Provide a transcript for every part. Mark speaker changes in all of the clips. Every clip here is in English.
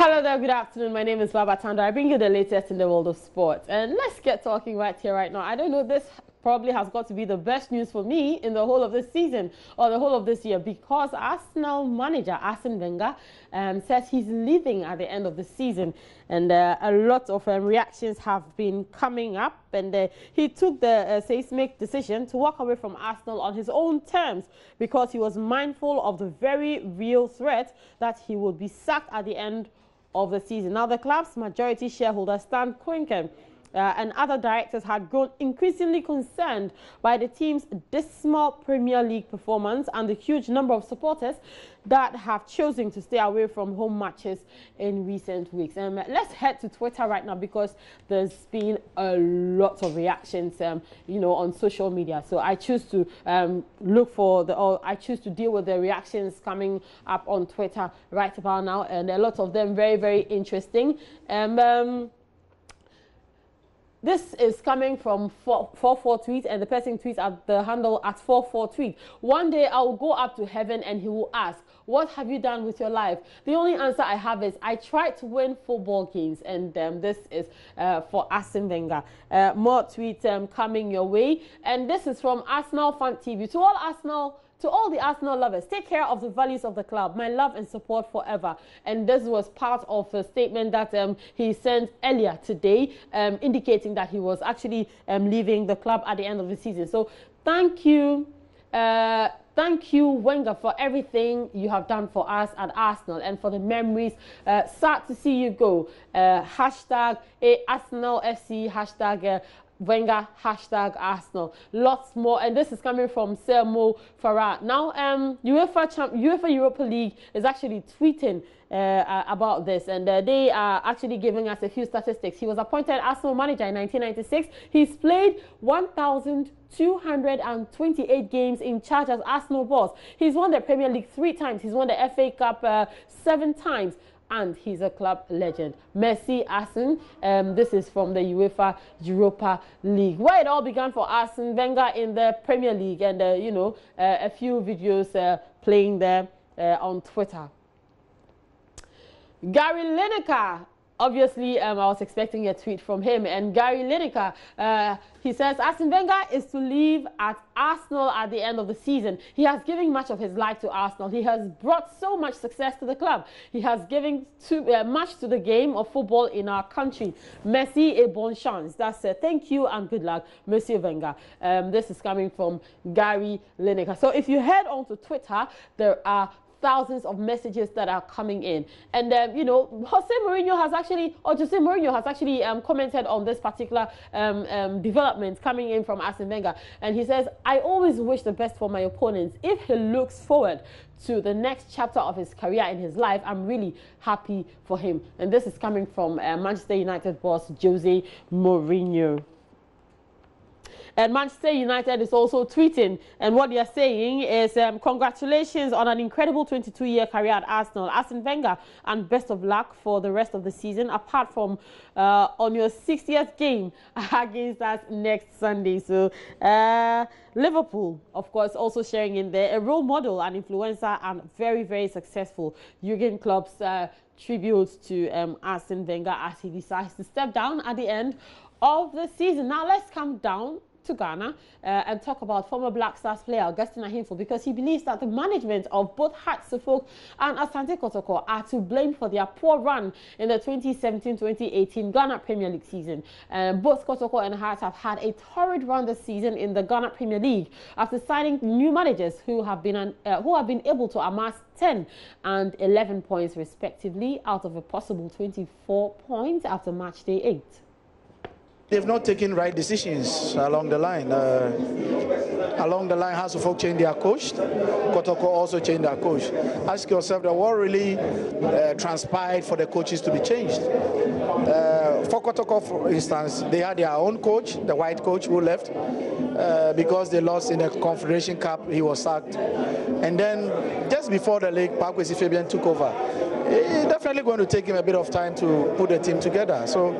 Speaker 1: Hello there, good afternoon. My name is Baba Tanda. I bring you the latest in the world of sports. And let's get talking right here, right now. I don't know, this probably has got to be the best news for me in the whole of this season or the whole of this year, because Arsenal manager Arsene Wenger says he's leaving at the end of the season. And a lot of reactions have been coming up. And he took the seismic decision to walk away from Arsenal on his own terms because he was mindful of the very real threat that he would be sacked at the end of the season. Now, the club's majority shareholder, Stan Kroenke, and other directors had grown increasingly concerned by the team's dismal Premier League performance and the huge number of supporters that have chosen to stay away from home matches in recent weeks. Let's head to Twitter right now, because there's been a lot of reactions, on social media. So I choose to I choose to deal with the reactions coming up on Twitter right about now, and a lot of them very, very interesting. This is coming from 44 tweets, and the person tweets at the handle at 44 tweet. One day I will go up to heaven and he will ask, what have you done with your life? The only answer I have is, I tried to win football games. And this is for Arsene Wenger. More tweets coming your way. And this is from Arsenal Fan TV. To all the Arsenal lovers, take care of the values of the club. My love and support forever. And this was part of a statement that he sent earlier today, indicating that he was actually leaving the club at the end of the season. So thank you, Wenger, for everything you have done for us at Arsenal and for the memories. Sad to see you go. Hashtag Arsenal FC, hashtag Wenger, hashtag Arsenal. Lots more, and this is coming from Sermo Farah. Now, UEFA Europa League is actually tweeting about this, and they are actually giving us a few statistics. He was appointed Arsenal manager in 1996. He's played 1,228 games in charge as Arsenal boss. He's won the Premier League 3 times. He's won the FA Cup 7 times. And he's a club legend. Merci, Arsene. This is from the UEFA Europa League, where it all began for Arsene Wenger in the Premier League, and a few videos playing there on Twitter. Gary Lineker. Obviously, I was expecting a tweet from him. And Gary Lineker, he says, Arsene Wenger is to leave at Arsenal at the end of the season. He has given much of his life to Arsenal. He has brought so much success to the club. He has given much to the game of football in our country. Merci et bonne chance. That's thank you and good luck, Monsieur Wenger. This is coming from Gary Lineker. So if you head on to Twitter, there are thousands of messages that are coming in, and Jose Mourinho has actually commented on this particular development coming in from Arsene Wenger, and he says, I always wish the best for my opponents. If he looks forward to the next chapter of his career in his life, I'm really happy for him. And this is coming from Manchester United boss Jose Mourinho. And Manchester United is also tweeting, and what they are saying is, congratulations on an incredible 22-year career at Arsenal, Arsene Wenger, and best of luck for the rest of the season, apart from on your 60th game against us next Sunday. So Liverpool, of course, also sharing in there, a role model, an influencer, and very, very successful Jurgen Klopp's tribute to Arsene Wenger as he decides to step down at the end of the season. Now let's come down to Ghana and talk about former Black Stars player Augustine Ahimfo, because he believes that the management of both Hearts Suffolk and Asante Kotoko are to blame for their poor run in the 2017-2018 Ghana Premier League season. Both Kotoko and Hearts have had a torrid run this season in the Ghana Premier League after signing new managers who have been able to amass 10 and 11 points respectively out of a possible 24 points after match day 8.
Speaker 2: They've not taken right decisions along the line. Hearts of Folk changed their coach. Kotoko also changed their coach. Ask yourself, what really transpired for the coaches to be changed? For Kotoko, for instance, they had their own coach, the white coach who left. Because they lost in the Confederation Cup, he was sacked. And then just before the league, Pakwesi Fabian took over. It's definitely going to take him a bit of time to put the team together. So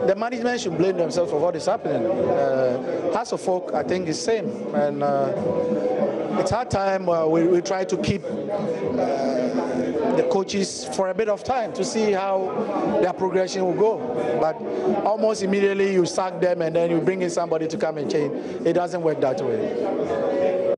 Speaker 2: the management should blame themselves for what is happening. Hearts of Folk, I think, is same. And it's hard time. We try to keep the coaches for a bit of time to see how their progression will go. But almost immediately you sack them and then you bring in somebody to come and change. It doesn't work that way.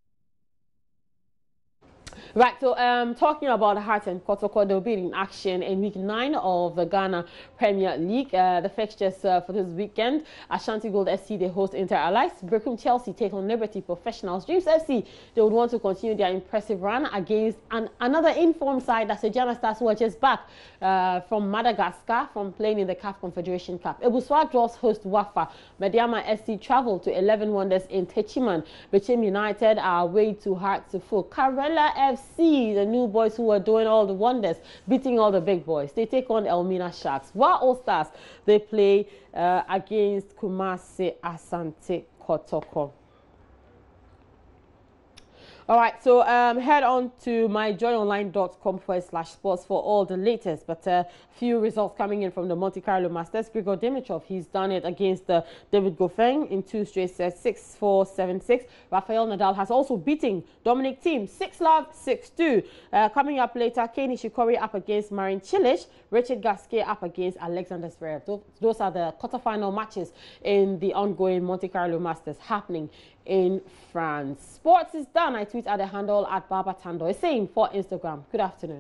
Speaker 1: Right, so talking about Hearts and Kotoko, they'll be in action in week 9 of the Ghana Premier League. The fixtures for this weekend: Ashanti Gold SC, they host Inter Allies. Brooklyn Chelsea take on Liberty Professionals. Dreams FC, they would want to continue their impressive run against another informed side, that's Sejana Stars, who are just back from Madagascar from playing in the CAF Confederation Cup. Ebuswa draws host Wafa. Mediama SC travel to 11 Wonders in Techiman. Bechim United are away to Hearts to Full. Karela FC, the new boys who are doing all the wonders, beating all the big boys. They take on Elmina Sharks. While All Stars, they play against Kumasi Asante Kotoko. All right, so head on to myjoyonline.com/sports for all the latest. But a few results coming in from the Monte Carlo Masters. Grigor Dimitrov, he's done it against David Goffin in 2 straight sets, 6-4, 7-6. Rafael Nadal has also beaten Dominic Thiem 6-love, 6-2. Coming up later, Kei Nishikori up against Marin Cilic, Richard Gasquet up against Alexander Zverev. Those are the quarterfinal matches in the ongoing Monte Carlo Masters happening in France. Sports is done. I tweet at the handle at Baba Tando. Same for Instagram. Good afternoon.